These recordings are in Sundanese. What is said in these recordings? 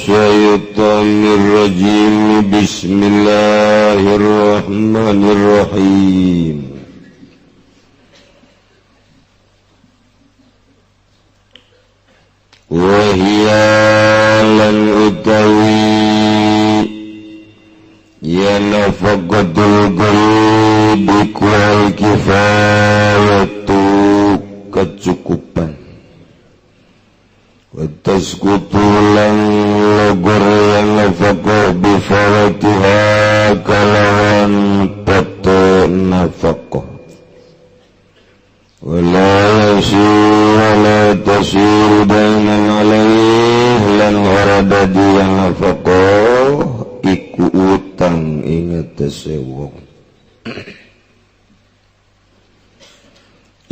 minasyaitonir rajim. Bismillahirrahmanirrahim. Wa hiya lan utawi ya nafaqatul ghaibi wal kifayatu kecukupan wa tasqutulan logor yang nafaqah bifawatiha kalawan patu nafaqah wala yasir wala tasir bainan alaih lan warada dia nafaqah iku utang ingat sewong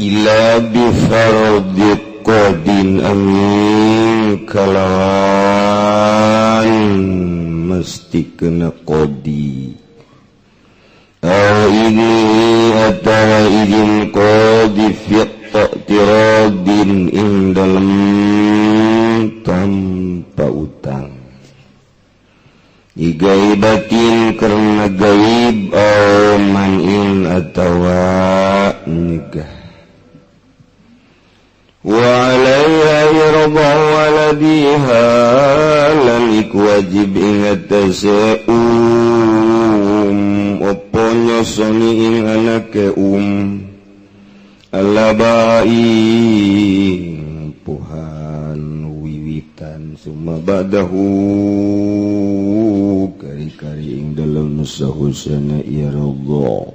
ila bifardi qadin amin kalawan mesti kena qadi ini atawa izin qadi fiqtiradin ing dalam tanpa utang igaibatin karena gaib au man'in atawa nikah wa alaiha irba waladiha lan iku wajib ingat opo nyosoni ing anake alabai puhan wiwitan summa ba'dahu kari-kari ing dalam nusahusana irallah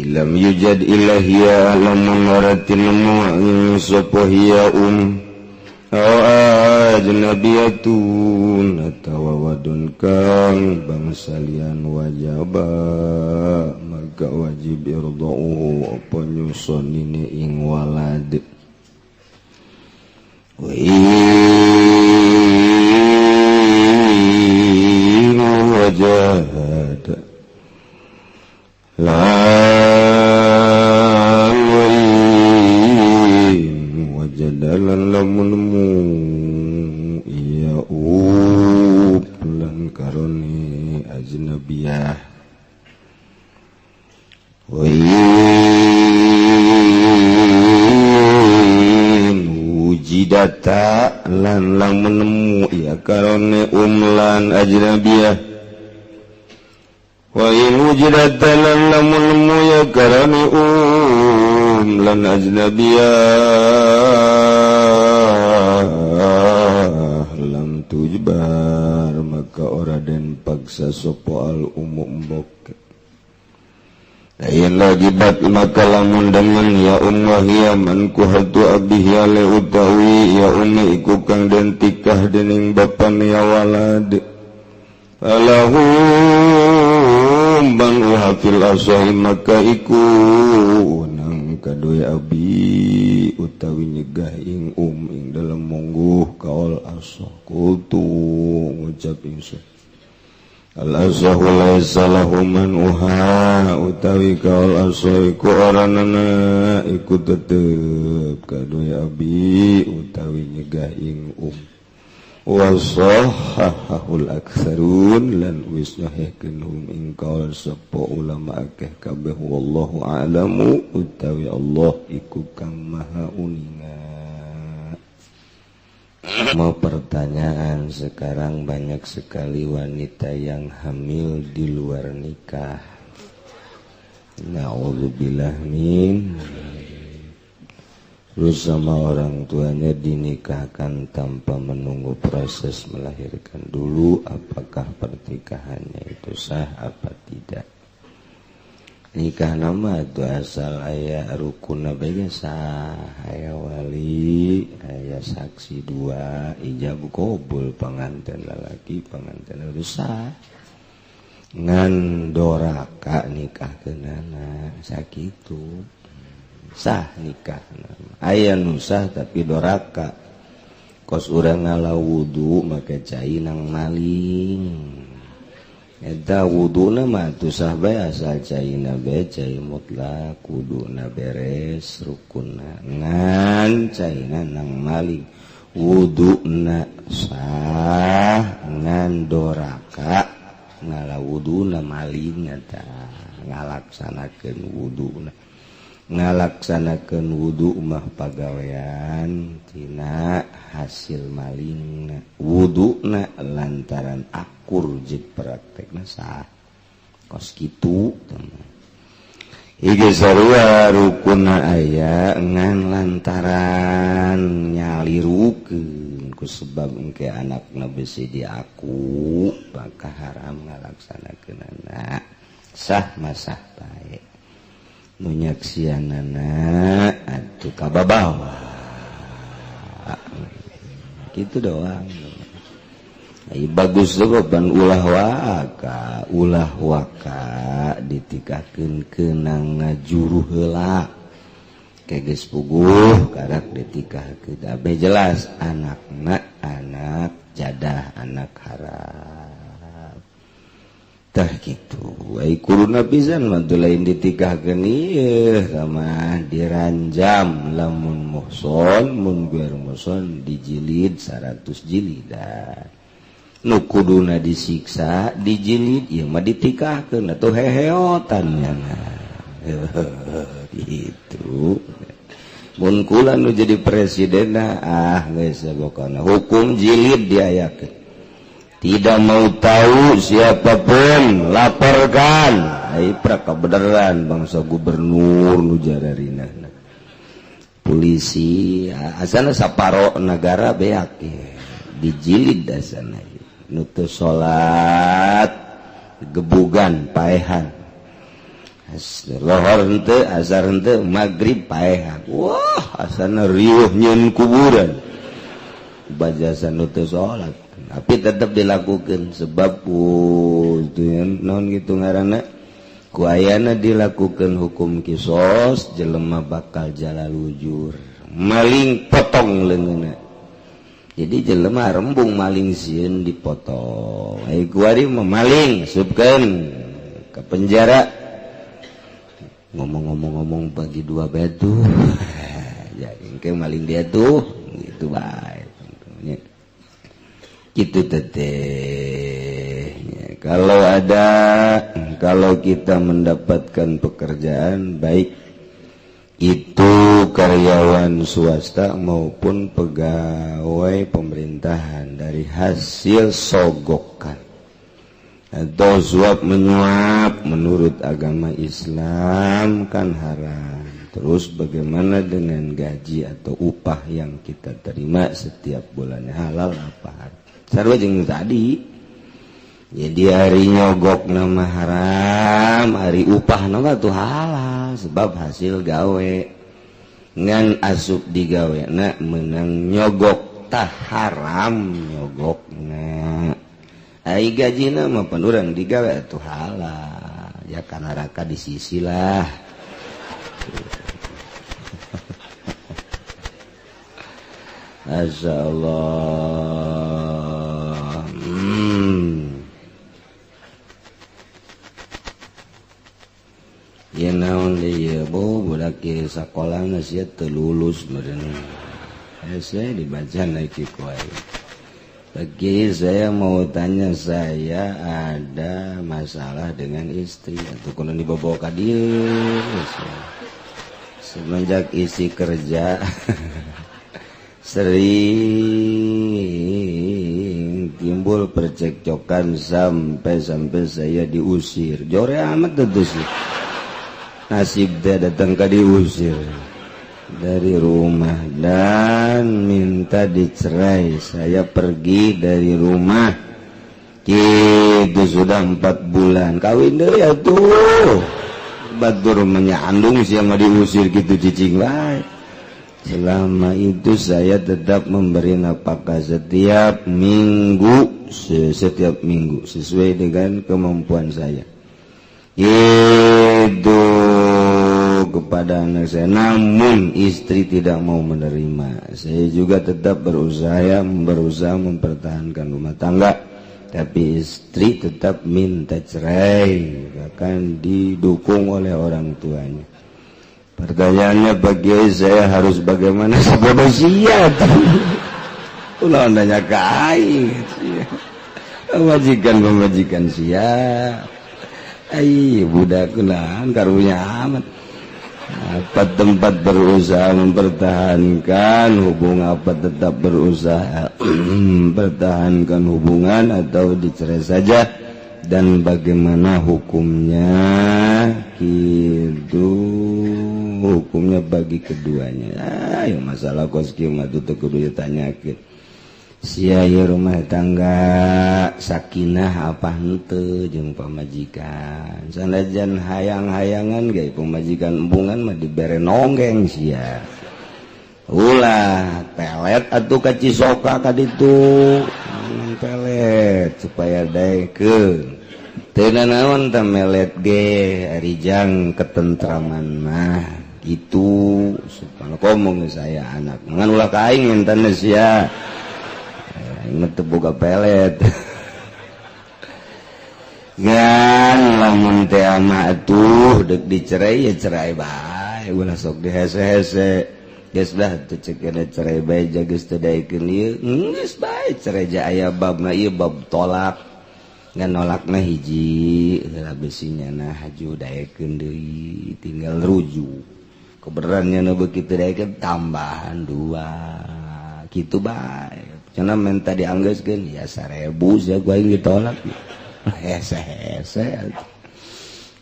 ilam yujad ilahiyya lamun waratin nemu sopo hiya ajnabiyatun atawa wadun kang bangsalian wajaba maka wajib irda'uhu apa nyusonine ing walad wa wajad la wajadalan lamunmu iya lan karone ajnabiyah wa wujidata lan lamunmu iya karone lan ajnabiyah wa in wujidata lan lamunmu ya karone lan ajnabiyah lam tujbar maka ora den paksa sopo al mbok lain lagi bat maka lamun dengan ya hiya man kuhatu abih ale utawi ya iku kang den tikah dening bapan ya walad alahu ban uhafil asahi maka iku nang kadoy abi utawi nyegah ing ing dalam mongguh kaul asah kutu ngucap ingsun al asahu laisa lahu man uha utawi kaul asah iku oranana iku tetep kadoy abi utawi nyegah ing wasahahul aktsarun lan wis nyahihkeun hum ing kaul sapa ulama akeh kabeh wallahu a'lamu utawi Allah iku kang maha uninga. Mau pertanyaan, sekarang banyak sekali wanita yang hamil di luar nikah. Na'udzubillah min. Terus sama orang tuanya dinikahkan tanpa menunggu proses melahirkan dulu, apakah pernikahannya itu sah apa tidak? Nikah nama itu asal ayah rukun baiknya sah, ayah wali, ayah saksi dua, ijab qabul pengantin lelaki, pengantin itu sah. Ngan doraka nikah kenana sakitu sah nikah ayah nusah tapi doraka kos urang ngala wudu make cai nang maling eta wuduna mah tu sah bae asal caina bae cai mutlak kuduna beres rukunna ngan caina nang maling wuduna sah ngandoraka ngalawuduna maling eta ngalaksanakeun wuduna ngalaksanakeun wudu mah pagawean tina hasil malingna wuduna lantaran akur jeung praktekna sah kos kitu ieu sarua rukunna aya ngan lantaran nyalirukeun ku sebab engke anakna bisi diaku maka haram ngalaksanakeunana sah masah bae nu nyaksianana atuh kababawa kitu doang. Bagus tuh ban ulah waka ditikakeun keunang ngajuruh heula keges puguh karak ditikahkeun abe jelas anakna anak jadah anak haram tah kitu ai kuruna pisan mah teu lain ditikahkeun ieu sama diranjam lamun muhson mun guer muhson dijilid 100 jilidan nu kuduna disiksa dijilid ieu mah ditikahkeun atuh heheotan nya gitu mun kula nu jadi presidenna geus pokona hukum jilid diayakeun tidak mau tahu siapapun laporkan ai prakabeneran bangsa gubernur nu jararina polisi asana saparo negara beak dijilid asana nutu salat gebugan paehan lohor henteu azhar henteu magrib paehan wah asana riuh nyeun kuburan bajasan nutu salat tapi tetap dilakukan sebab itu non gitu ngaranna ku ayana dilakukan hukum kisos jelema bakal jalalujur maling potong leungeunna jadi jelema rembung maling sieun dipotong ai kuari memaling subkeun ke penjara ngomong bagi dua batu jadi engke maling dia tuh gitu bae tentunya gitu teteh kalau kita mendapatkan pekerjaan baik itu karyawan swasta maupun pegawai pemerintahan dari hasil sogokan atau suap menyuap menurut agama Islam kan haram. Terus bagaimana dengan gaji atau upah yang kita terima setiap bulannya halal apa haram? Sarua jeung tadi. Jadi hari nyogok nama haram, hari upah nama tuh halal sebab hasil gawe. Ngan asup digawe na menang nyogok tah haram nyogokna. Ai gajina mah pan urang digawe atuh halal. Ya kana raka di sisi lah. Masya Allah. Ya naon dia budak ke sekolah nasi terlulus meureun. Saya dibaca naik kuai. Bagi saya mau tanya saya ada masalah dengan istri atau kudu dibawa ka dieu. Semenjak isi kerja sering timbul percekcokan sampai saya diusir. Jore amat tentu sih. Nasib dia datang ke diusir dari rumah dan minta dicerai. Saya pergi dari rumah itu sudah 4 bulan kawin deh ya tuh batur menyandung siapa diusir gitu cicing baik. Selama itu saya tetap memberi nafkah setiap minggu sesuai dengan kemampuan saya itu kepada anak saya, namun istri tidak mau menerima. Saya juga tetap berusaha mempertahankan rumah tangga, tapi istri tetap minta cerai, bahkan didukung oleh orang tuanya. Pertanyaannya bagi saya harus bagaimana sebagai manusia? ulah nanya ka aing pamajikan sia ai budak kunaon karunya amat apa tempat berusaha mempertahankan hubungan apa tetap berusaha mempertahankan hubungan atau dicerai saja dan bagaimana hukumnya gitu hukumnya bagi keduanya ya masalah kos kieu mah teu kudu ditanyakeun sia rumah tangga sakinah apa henteu jeung pamajikan sanajan hayang-hayangan ge pamajikan embungan mah dibere nonggeng sia ulah pelet atuh ka Cisoka ka ditu pelet supaya daekeun teu naon teh melet ge arijang ketentraman mah gitu supaya ngomong saya anak ngan ulah ka aing ngentana sia inget buka pelet ngan lamun teh ama atuh deuk dicerai ya cerai bae ulah sok dihese-hese geus dah teu ceuk cerai bae geus teu daekeun ieu geus bae cerai ja aya babna ieu bab tolak ngan nolakna hiji heula besinya nah haju daekeun deui tinggal rujuk kebenarannya nu beuki teu daekeun tambahan 2 kitu bae cenah minta dianggeuskeun ya 1000 sia ku aing ditolak hese-hese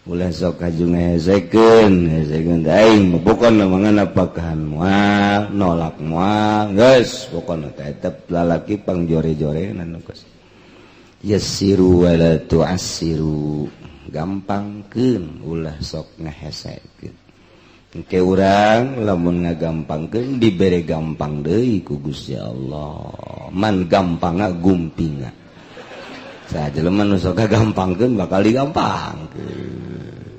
ulah sok haju ngahesekeun aing pokona mangan apakahan moal nolak moal geus pokona teh tetep lalaki pangjore-jorenan geus yassiru wala tu'assiru gampangkeun ulah sok ngahesekeun engke urang lamun ngagampangkeun dibere gampang deui ku Gusti Allah man gampangna gumpinga saha jelema nu sok gampangkeun bakal digampangkeun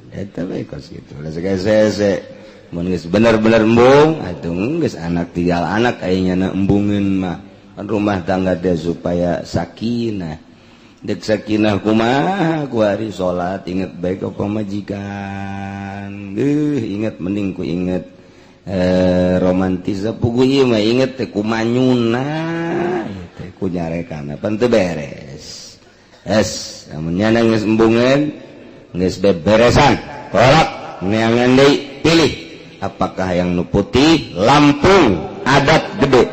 eta bae kos kitu ulah sese mun geus bener-bener embung atuh geus anak tinggal anak aya embungeun mah rumah tangga teh supaya sakinah dek sakinah kumaha ku hari salat inget bae ka pamajikan inget mending ku inget romantis puguh ieu mah inget teh ku manyuna teh ku nyarekana pan teu beres amun nyana geus embungeun geus beberesan kolak neangan deui pilih apakah yang nu putih Lampung adat gede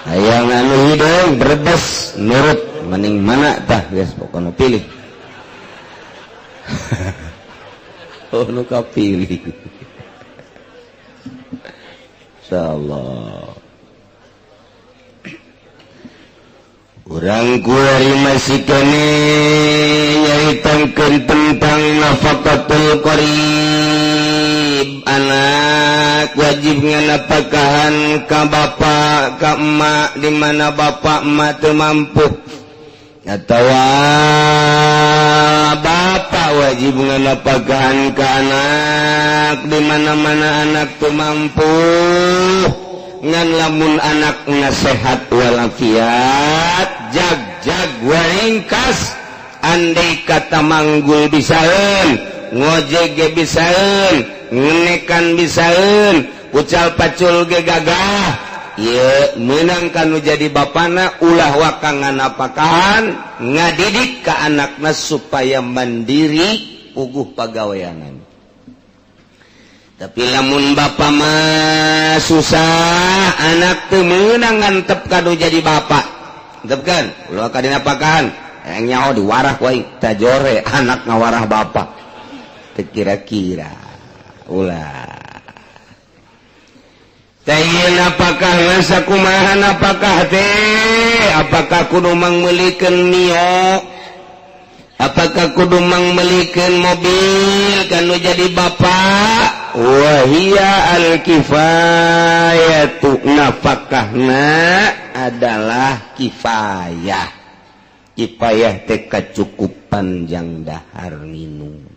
hayang anu hidung Brebes nurut mending mana tah geus pokona pilih oh nu kapilih insyaallah urang kuari masih kene nyaritakeun tentang nafaqatul qarib anak wajib nganapakahan ka bapa ka emak di mana bapa emak teu mampu atawa bapak wajib nganapakahan ka anak di mana-mana anak teu mampu ngan lamun anakna sehat walafiat jag waringkas andai kata manggul bisaeun ngojek ge bisaeun ngenekan bisaeun ucal pacul ge gagah ieu meunang kanu jadi bapana ulah wakangan apakahan ngadidik ka anakna supaya mandiri puguh pagaweanan tapi lamun bapa mah susah anak teu meunang ngantep kanu jadi bapak entepkeun ulah kadina apakahan nyaho diwarah wae tajore anak ngawarah bapak teu kira-kira ulah Tayin apakah ngasa kumahan apakah teh apakah kudu mangmeulikeun mio apakah kudu mangmeulikeun mobil kanu jadi bapak wahia al-kifayatu nafakahna adalah kifayah teh kacukupan jang dahar minum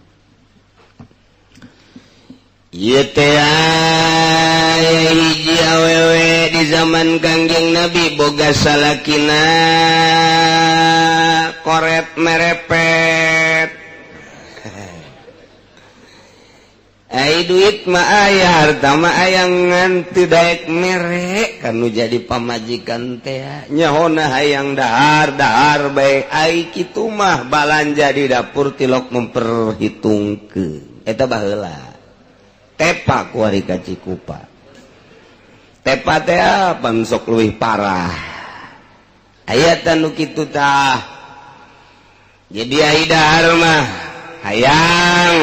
ieu teh hiji awewe di zaman Kangjeng Nabi boga salakina koret merepet duit mah aya harta mah aya ngan teu daek mere kanu jadi pamajikan teh nyahona hayang dahar bae ai kitu mah balanja di dapur tilok memperhitungkeun eta baheula tepa ku ari ka Cikupa tepa teh pan sok leuwih parah aya tanu kitu tah jadi ai dahar mah hayang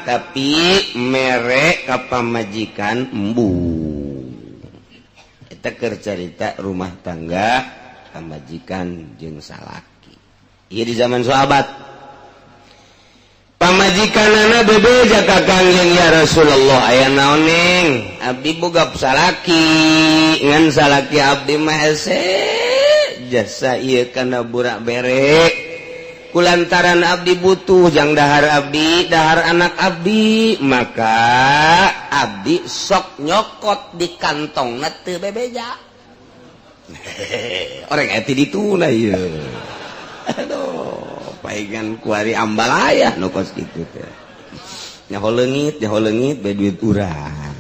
tapi merek ka pamajikan embu eta keur carita rumah tangga pamajikan jeung salaki ieu di zaman sahabat pamajikanana bebeja ka Kangjeng ya Rasulullah aya naon ning abdi boga salaki ngan salaki abdi mah hese jasa ieu kana burak bere kulantaran abdi butuh jang dahar abdi dahar anak abdi maka abdi sok nyokot di kantong teu bebeja orang eti dituna ieu aduh paegan kuari ambalaya nu kos kitu teh nyaho leungit bae duit urang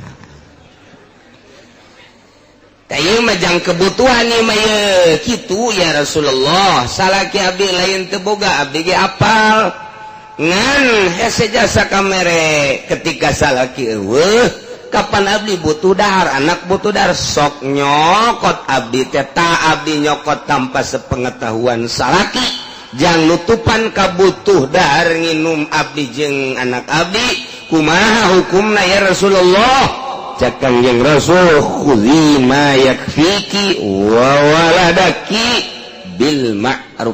ieu mah jang kebutuhan ieu mah kitu ya Rasulullah salaki abdi lain teu boga abdi ge apal ngan hese jasa kamere ketika salaki eueuh kapan abdi butuh dahar anak butuh dahar sok nyokot abdi teh ta abdi nyokot tanpa sepengetahuan salaki jang nutupan kabutuh dahar nginum abdi jeung anak abdi kumaha hukumna ya Rasulullah cakang yang Rasul khudhi ma yakfiki wa waladaki bil ma'ruf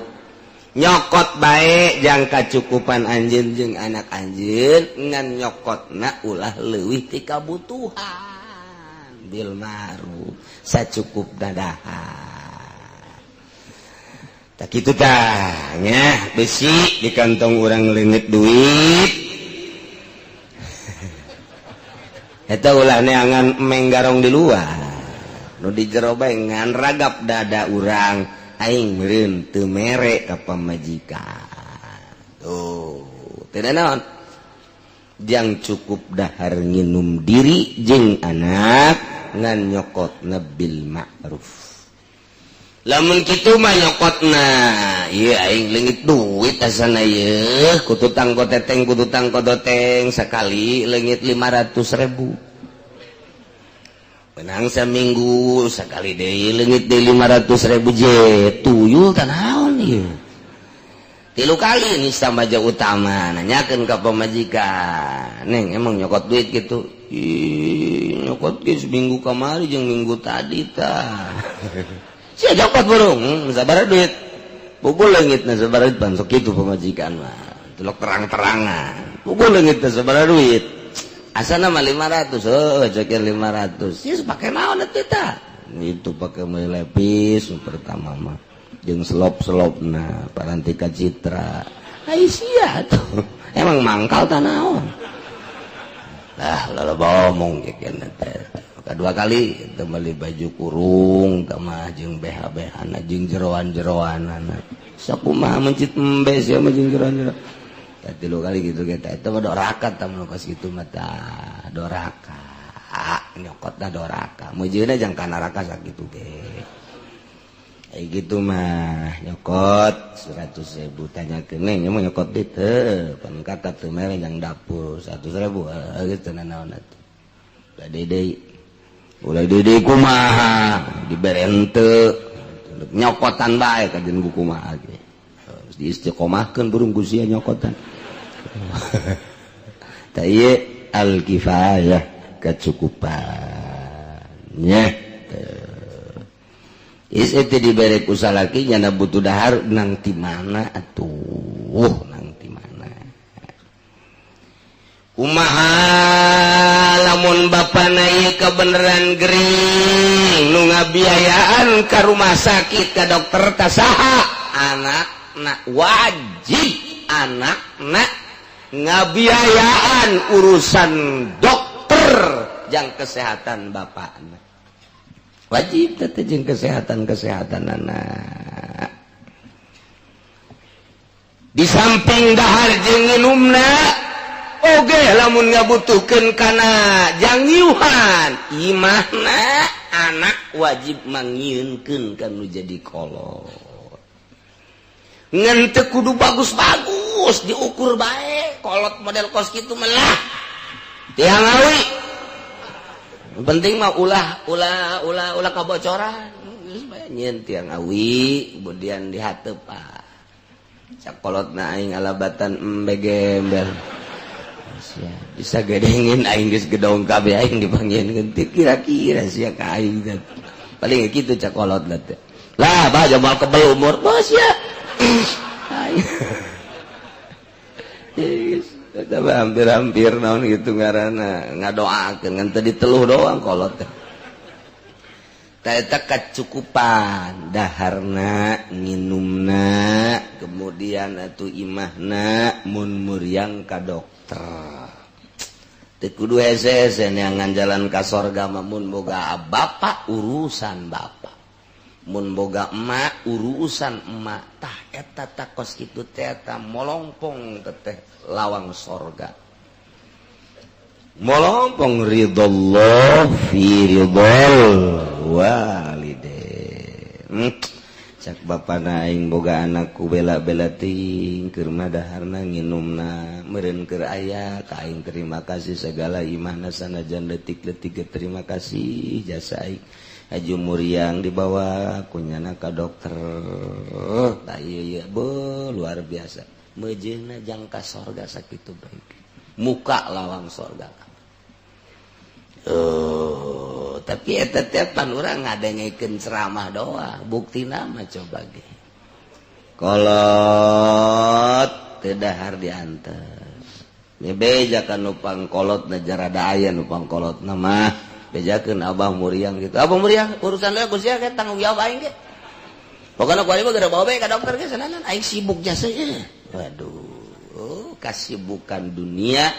nyokot bae jang kacukupan anjeun jeung anak anjeun ngan nyokotna ulah leuwih ti kabutuhan bil ma'ruf sacukup dadahar tak kitu tah nya besi di kantong urang leungit duit eta ulah neangan menggarong di luar nu di jero bae ngan ragap dada urang aing meureun teu mere ka pamajikan tuh teu naon jang cukup dahar nginum diri jeung anak ngan nyokotna bil ma'ruf lamun kitu mah nyokotna ieu aing leungit duit asana ieu kudu tangko teteng sakali leungit 500.000 benang saminggu sakali deui leungit deui 500.000 je tuyul tah naon ieu 3 kali nih samaja utama nanyakeun ka pamajikan neng emang nyokot duit kitu nyokot ge seminggu kamari jeung minggu tadi tah sia nyokot burung sabaraha duit pukul leungitna sabaraha duit pan sok kitu pamajikan mah tulok terang-terangan pukul leungitna sabaraha duit asana mah 500 ceker 500 sia pake naon eta tah itu pake meuli lepis pertama mah jeung selop-selopna Parantika Citra ai sia tuh emang mangkal tah naon lah loloba omong kekeun teh kedua kali itu beli baju kurung tamah jeung BH-BH-na jeung jeroan-jeroanana sakumaha mencit embe sia mah jeung jeroan-jeroan ya 3 kali gitu kita itu mah doraka tamu kos kitu mah tah doraka nyokotna doraka meujeuna jang ka neraka sakitu ge gitu mah nyokot 100.000 tanyakeun neng emang nyokot dit teu pan kata teu mere jang dapur 100.000 gitu naon atuh da deui ulah deui kumaha diberen teu nyokotan bae ka jeung kumaha ge di istiqomahkeun burung ku sia nyokotan ta ieu al kifayah kecukupannya itu diberi ku salaki nyana butuh dahar nang ti mana atuh nang ti mana kumaha lamun bapana ieu kabeneran gering nu ngabiayaan ka rumah sakit ka dokter tah saha anakna wajib anakna ngabiayaan urusan dokter jang kesehatan bapakna wajib teh jeung kesehatan anak di samping dahar jeung nginumna oge lamun ngabutuhkeun kana jangyuhan imahna anak wajib mangyieunkeun kanu jadi kolot ngan teu kudu bagus-bagus diukur bae kolot model kos kitu melah tiang awi penting mah ulah kabocoran geus bae nyieun tiang awi kemudian dihateupan cak kolotna aing alabatan embe gembel bisa gedengin aing geus gedong kabeh aing dipangieunkeun teh kira-kira sia ka aing teh paling kitu cak kolot teh lah bah jamal kebel umur bos ya tapi hampir-hampir naon gitu ngaranna ngadoakeun ngan teu diteluh doang kolot teh eta kacukupan daharna nginumna kemudian atuh imahna mun muriang ka dokter teu kudu hese-hese neangan jalan ka sorga mah mun boga bapak urusan bapak mun boga emak urusan emak tah eta takos kitu teh eta molongpong teh lawang sorga molongpong ridallah fi ridal walidain cak bapana aing boga anakku bela-bela ting keur madaharna nginumna meureun keur aya ka aing terima kasih segala imahna sanajan leutik-leutik terima kasih jasa aing aju muriang dibawa kunyana ka dokter tah ieu luar biasa meujeuhna jangka sorga sakitu baik muka lawang sorga tapi eta teh pan urang ngadengekeun ceramah doang buktina mah coba ge kolot teu dahar diantar bebeja ka nu pangkolotna jarada aya nu pangkolotna mah bejakeun abah muriang gitu abah muriang urusan lu Gusti ge tanggung jawab aing ge pokona ku ari mah geura bawa bae ka dokter ge sananan aing sibuk jasa ge waduh kasibukan dunia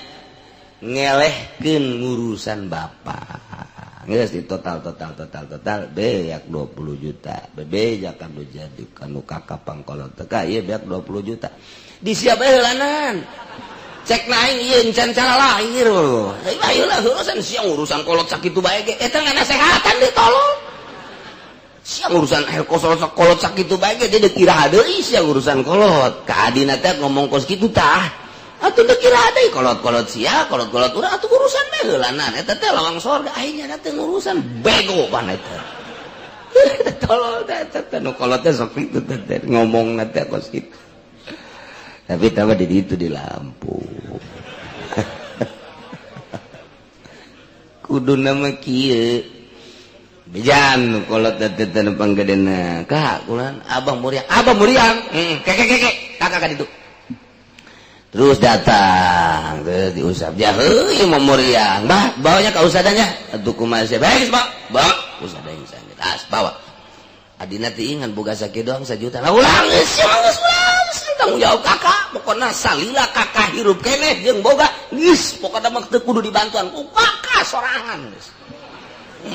ngelehkeun ngurusan bapak geus di total beak 20 juta bebeja kanu jadi kanu kakak pangkolot teh ka ieu beak 20 juta disiap bae heulanan cek naing ieu encan cara lahir loh ayeuna urusan siang urusan kolot sakitu bae ge eta ngana sehatan ditolong siang urusan kolot sakitu bae ge dia dikira deui siang urusan kolot ka adina teh ngomong kos kitu tah atuh dikira deui kolot-kolot sia kolot-kolot urang atuh urusan bae heulanan eta teh lawang sorga aing nya teh urusan bego pan eta tolol teh nu kolot teh sok kitu teh ngomongna teh kos kitu tapi tambah di itu di lampu kudu nama kieu bejan kolot teh teh panggedena ka kulan abah muriang keke kakak ka ditu terus datang terus diusap dia heuh mau muriang bah bawanya ka usadanya atuh kumaha sia bae bawa usadanya tas bawa adina teh ingan boga sakit doang 1 juta lah ulang geus tanggung jawab kakak pokoknya salila kakak hirup keneh jeung boga geus pokoknya mah teu kudu dibantuan ku kakak sorangan geus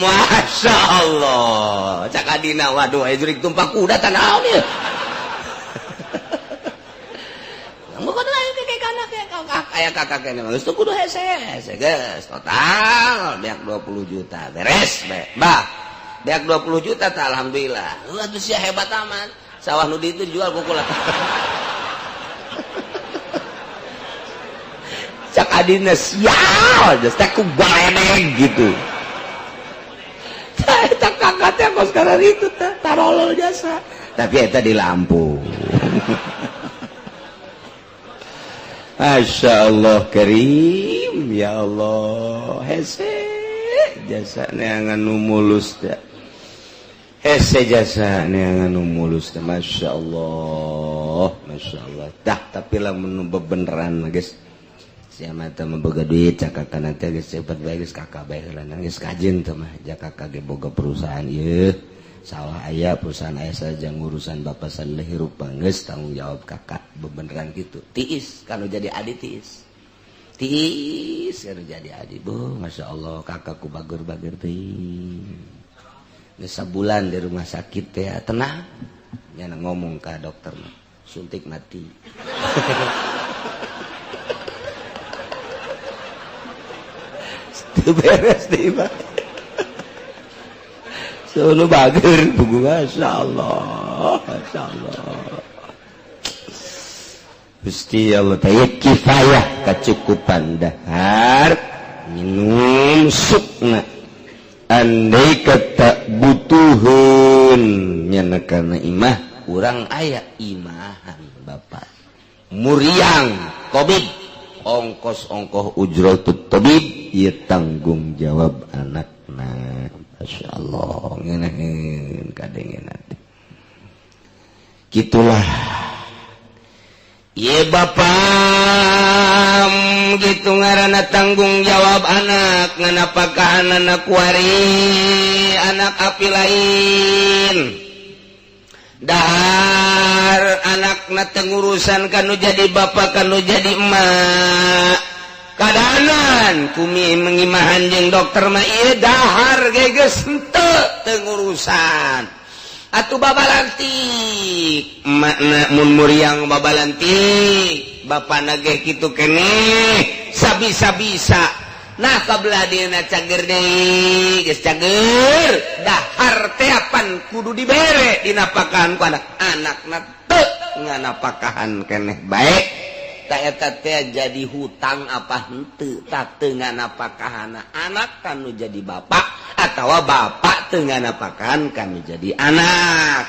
Masya Allah cak adina waduh aya jurig tumpah kuda tah naon ieu pokoknya lain ke kana ke kakak aya kakak keneh mah geus teu kudu hese geus total beak 20 juta beres be bah beak 20 juta tah alhamdulillah atuh sia hebat aman sawah nu ditu dijual kukulah cak adina sial just teh ku galedeg gitu eta kakak teh kos kana itu teh tarolol jasa tapi eta di lampu Masya Allah karim ya Allah hese jasa neangan nu mulus teh hese jasa neangan nu mulus teh Masya Allah dah tapi lamun bebeneran geus sia mah teh boga duit cak kakak teh geus cepet bae geus kakak bae heula geus kajen teh mah jak kakak ge boga perusahaan ieu salah aya perusahaan aya saja ngurusan bapak saleh hirup geus tanggung jawab kakak bebeneran gitu tiis kanu jadi adi tiis kanu jadi adi bu Masya Allah kakakku bager-bager teh geus sabulan di rumah sakit teh tenang nya ngomong ka dokter mah suntik mati beres tiba sono bager buku masyaallah Gusti Allah teh kifayah kecukupan dahar minum sukna andai kata butuhun nyana kana imah urang aya imahan bapak muriang covid ongkos-ongkos ujratut tabib ieu tanggung jawab anakna masyaallah ngeunaheun kadengenan gitulah ieu bapak gitu ngaranna tanggung jawab anak nganapakah anak kuari anak api lain dahar anakna tengurusan kanu jadi bapak kanu jadi emak kadanan kumi mengimahan jeung dokter mah ieu dahar geges henteu tengurusan atuh babalantik emakna mun muriang babalantik bapana ge kitu keneh sabisa-bisa nah kabelah dina cager deui geus cager dahar teh apan kudu dibere dinapakahan ku anak-anakna teu nganapakahan keneh bae ta eta teh jadi hutang apa henteu ta teu nganapakahan anak kanu jadi bapak atawa bapak teu nganapakahan kanu jadi anak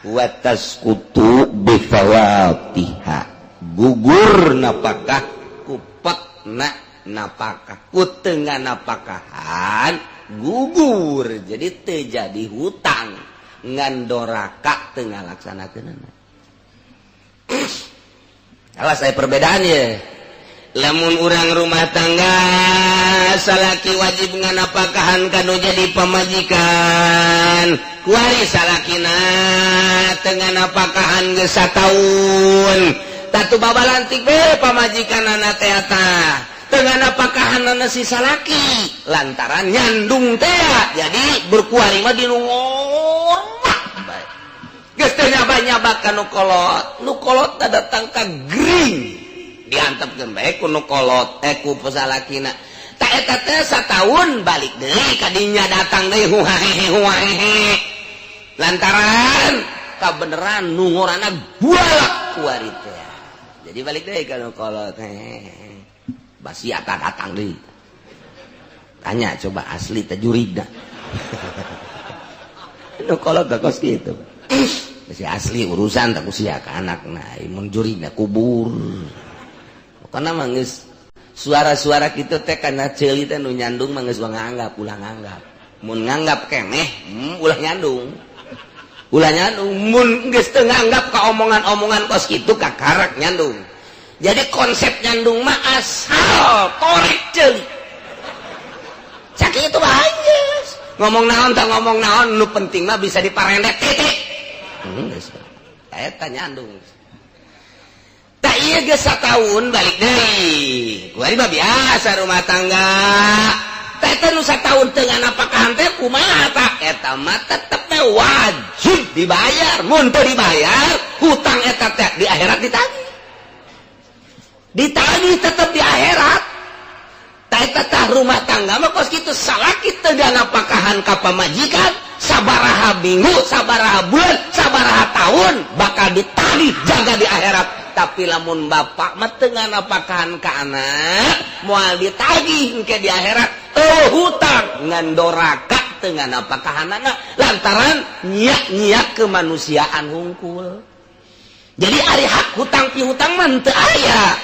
wa tasqutu bi fawatiha gugur napakah kupekna napakah kutengan napakahan gugur jadi terjadi hutang ngandoraka tengah laksanakeun awas saya perbedaannya lamun urang rumah tangga salaki wajib nganapakahan kanu jadi pamajikan kuari salakina tengah napakahan geus sataun tatu babalantik be pamajikan anak teh dengan apakahan si salaki lantaran nyandung teh jadi berkuari mah di nungor geus teh nyaba-nyaba ka nu kolot datang ka gering diantepkeun bae ku nu kolot ku pesalakina ta eta teh sataun balik deui ka dinya datang deui huahehe lantaran kabeneran nungorana bualak kuari teh jadi balik deui ka nu kolot basi ata datang deui tanya coba asli teh jurigna nu kolot da kos kitu basi asli urusan tak usia ka anakna mun jurigna kubur kana mah geus suara-suara kitu teh kana ceuli teh nu nyandung mah geus nganggap ulah nganggap mun nganggap keneh ulah nyandung mun geus teu nganggap ka omongan-omongan kos kitu kakarak nyandung. Jadi konsep nyandung mah asal korek ceuli. Saking itu bahaya. Ngomong naon tak ngomong naon nu penting mah bisa diparendek titik. Geus. Eta nyandung. Tak ieu geus sataun balik deui. Kuari mah biasa rumah tangga. Eta nu sataun teu nganapakahan teh kumaha ta? Eta mah tetep wajib dibayar. Mun teu dibayar, hutang eta teh di akhirat ditagih. Ditagih tetap di akhirat. Tah rumah tangga mah kos kitu salaki teu nganapakahan ka pamajikan sabaraha minggu, sabaraha bulan, sabaraha tahun bakal ditagih jaga di akhirat. Tapi lamun bapak mah teu nganapakahan ka anak, moal ditagih engke di akhirat. Hutang ngan doraka teu nganapakahan anak lantaran nyiak-nyiak kemanusiaan hungkul. Jadi ari hak hutang pihutang mah teu aya.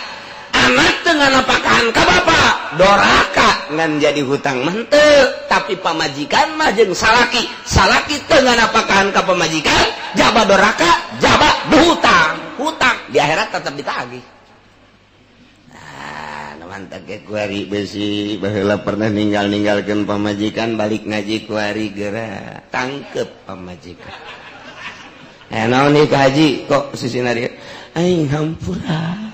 Anak dengan apakahan ka bapak doraka ngan jadi hutang menteu tapi pamajikan mah jeung salaki dengan apakahan ka pamajikan jaba doraka jaba hutang di akhirat tetap ditagih. Nah mantap ke kuari besi baheula pernah ninggalkeun pamajikan balik ngaji kuari geura tangkep pamajikan. Naon ieu Pak Haji kok sisina dia aing hampura.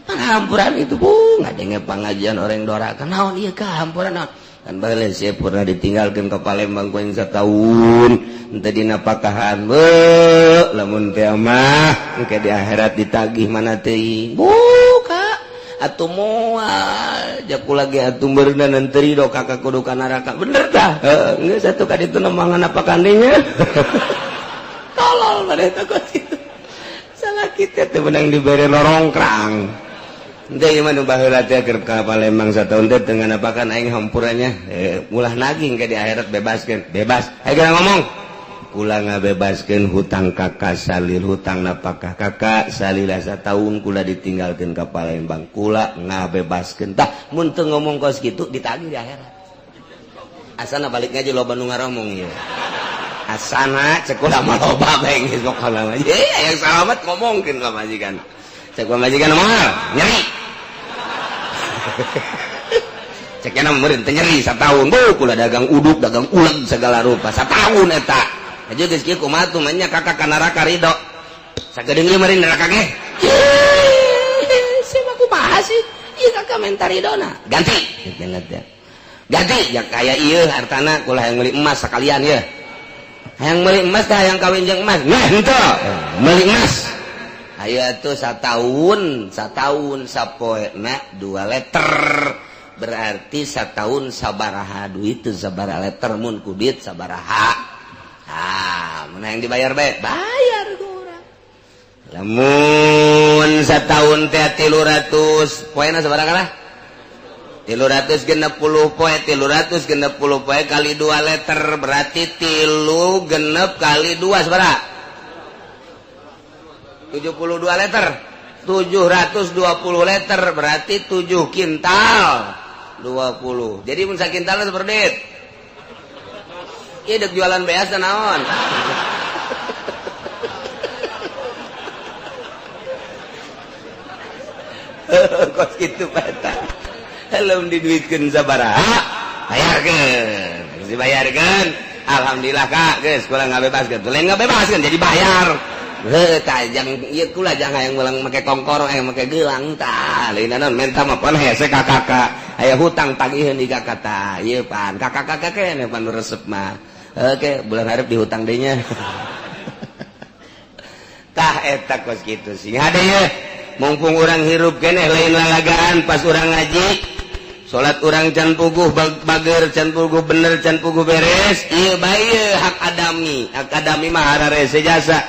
Hampuran itu ngadenge pengajian orang doraka naon ieu ka hampuran naon kan bae sia pernah ditinggalkeun ka Palembang poe satahun henteu dina pakahan lamun teh mah engke di akhirat ditagih mana teuing buka atuh moal jaku lagi atuh beurna nanti ridho kakak kudu ka neraka bener tah geus atuh ka ditu nemangan apa kandinya tolol pada takut itu salah kita tuh menang diberi lorongkrang ente gimana baheula teh keur ka Palembang sataun teh dengan apakan aing hampurannya ulah naging ke di akhirat bebaskeun bebas ayo kita ngomong kula ngabebaskeun hutang kakak salil hutang napakah kakak salila sataun kula ditinggalkeun ka Palembang kula ngabebaskeun tah mun teu ngomong kos kitu ditagih di akhirat asana balik ngaji loba nu ngaromong ieu asana cek ulah mah loba bae geus sok halang aja yang salamet ngomongkeun ka majikan cek majikan moal nyeri cek ena meureun teh nyeri sataun beuh kula dagang uduk dagang uleg segala rupa sataun eta aja geus kieu kumaha tuh manya kakak ka neraka ridho sageudeung ieu meureun neraka ge sia mah kumaha sih ieu kakak minta ridona ganti ganti ya kaya ieu hartana kula hayang meuli emas sakalian ye hayang meuli emas teh hayang kawin jeung emas nah henteu meuli emas ayo atuh sataun sapoena 2 liter berarti sataun sabaraha duit teu sabaraha liter mun ku duit sabaraha mana yang dibayar bae bayar ku urang lamun sataun teh 300 poena sabaraha lah 360 poe 360 poe kali 2 liter berarti 3 genep kali 2 sabaraha 72 liter 720 liter berarti 7 kintal 20 jadi mun sakintalna seperti itu ieu dek jualan beas dan naon kos kitu pata helem diduitkeun sabaraha bayarkeun dibayarkeun alhamdulillah kak geus kula ngabebaskeun lain ngabebaskeun jadi bayar tah jang ieu kula jangan hayang ulang make kongkor hayang make geulang tah lain naon menta mah pan hese ka kakak aya hutang tagihkeun di kakak tah ieu pan kakak-kakak keneh pan resep mah oke bulan hareup dihutang deui nya tah eta kos kitu sing hade ye mumpung urang hirup keneh lain lalagaan pas urang ngaji salat urang can puguh bager can puguh bener can puguh beres ieu bae hak adami mah hararese jasa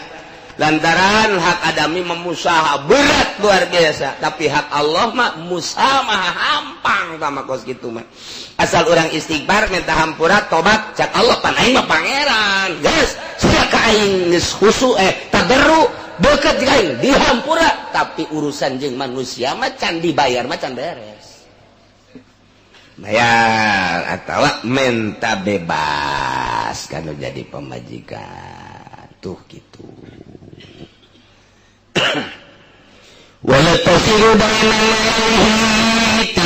lantaran hak adami memusaha berat luar biasa tapi hak Allah mah musaha mah hampang sama kos kitu mah asal orang istighfar minta hampura tobat cak Allah pan aing mah pangeran geus sia ka aing geus husu taberu beukeut ka aing dihampura tapi urusan jeung manusia mah can dibayar mah can beres bayar atawa minta bebas kana jadi pemajikan tuh gitu wala tasiru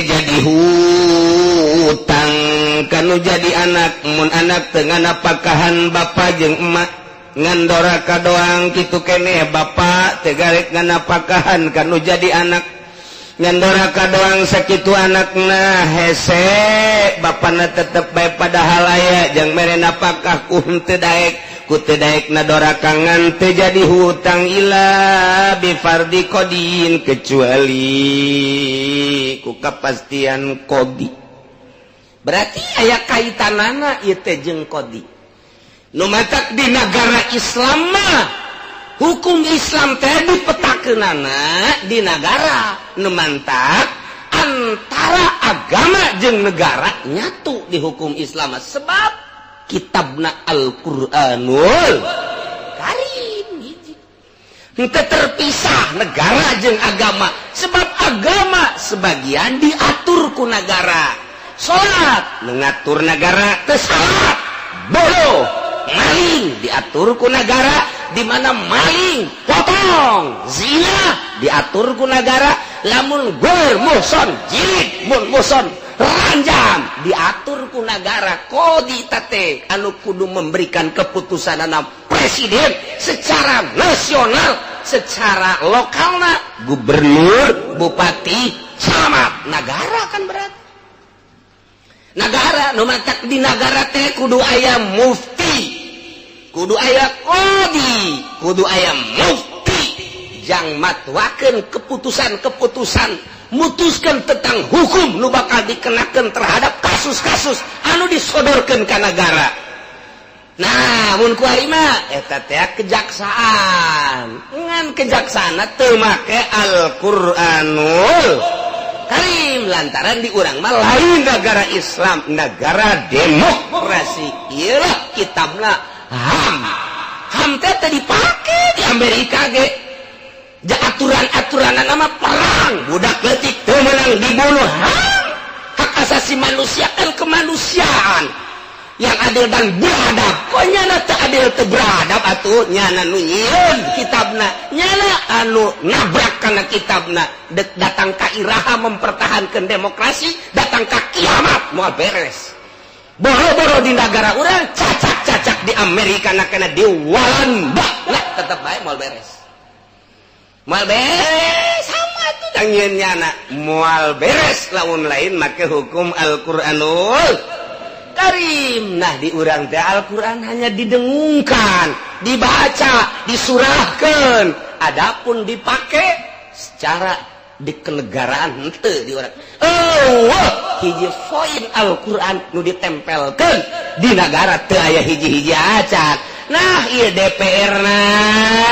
jadi hutang kanu jadi anak mun anak dengan apakahan bapa jeung emak ngandoraka doang kitu keneh bapa tegarek nganapakahan kanu jadi anak ngandoraka doang sakitu anakna hese bapana tetep bae padahal aya jang mere napakah ku henteu daek ku teu daek nadoraka ngan teu jadi hutang ila bi fardi qodin kecuali ku kapastian qodi berarti aya kaitanana ieu teh jeung qodi nu matak di negara Islam mah hukum Islam teh dipetakeunana di negara nu mantak antara agama jeung negara nyatu di hukum Islam sebab kitabna Al-Qur'anul Karim henteu terpisah negara jeung agama sebab agama sebagian diatur ku negara salat ngatur negara teu salat bodoh maling diatur ku negara di mana maling potong zina diatur ku negara lamun gur muson jilid mun muson ranjam diatur ku negara kodi tate anu kudu memberikan keputusan anak presiden secara nasional secara lokalna gubernur bupati camat negara kan berat negara nu matak di negara teh kudu aya mufti kudu aya kodi kudu aya mufti jang matwakeun keputusan-keputusan mutuskan tentang hukum nu bakal dikenakan terhadap kasus-kasus anu disodorkan ke negara. Nah mun kuari mah eta teh kejaksaan ngan kejaksaan teu make Al-Qur'anul Karim lantaran di urang mah lain negara Islam, negara demokrasi. Iyalah kitabna HAM teh dipake di Amerika ge. Ja aturan-aturan nama perang budak leutik teu meunang dibunuh. Hak asasi manusia kan kemanusiaan yang adil dan beradab. Kok nyana teu adil teu beradab atuh nyana nu nyieun kitabna, nyana anu nabrak kana kitabna. Datang ka iraha mempertahankan demokrasi, datang ka kiamat moal beres. Boro-boro di negara urang cacak-cacak di Amerika na kena diwalanda lah tetep bae moal beres. Moal beres sama tuh dangieun nyana moal beres lamun lain make hukum Al-Qur'anul Karim. Nah di urang teh Al-Qur'an hanya didengungkan, dibaca, disurahkan. Adapun dipake secara di kenegaraan henteu di urang. Hiji poin Al-Qur'an nu ditempelkeun di negara teu aya hiji-hiji acan. Nah ieu DPR na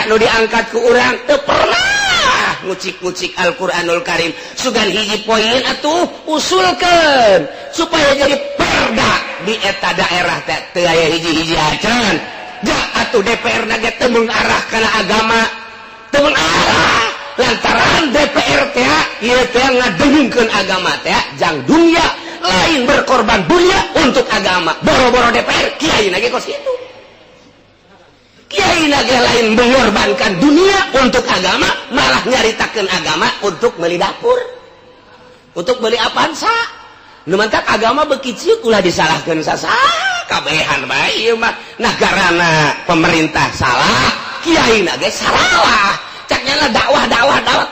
nu diangkat ku urang teu pernah ngucik-ngucik Al-Qur'anul Karim. Sugan hiji poin atuh usulkeun supaya jadi perda di eta daerah teh teu aya hiji-hiji acan. Ja atuh DPR na ge teu mengarah kana agama, teu mengarah lantaran DPR teh ieu teh ngadengkeun agama teh jang dunia lain berkorban dunia untuk agama. Boro-boro DPR kiai na ge kos kitu. Kiai lagi lain mengorbankan dunia untuk agama, malah nyaritakan agama untuk beli dapur, untuk beli apansa. Nu mantap agama bekicieun ulah disalahkeun sasaha kabehan bae ieu mah nagarana pemerintah salah, kiai na ge salah. Caknya dakwah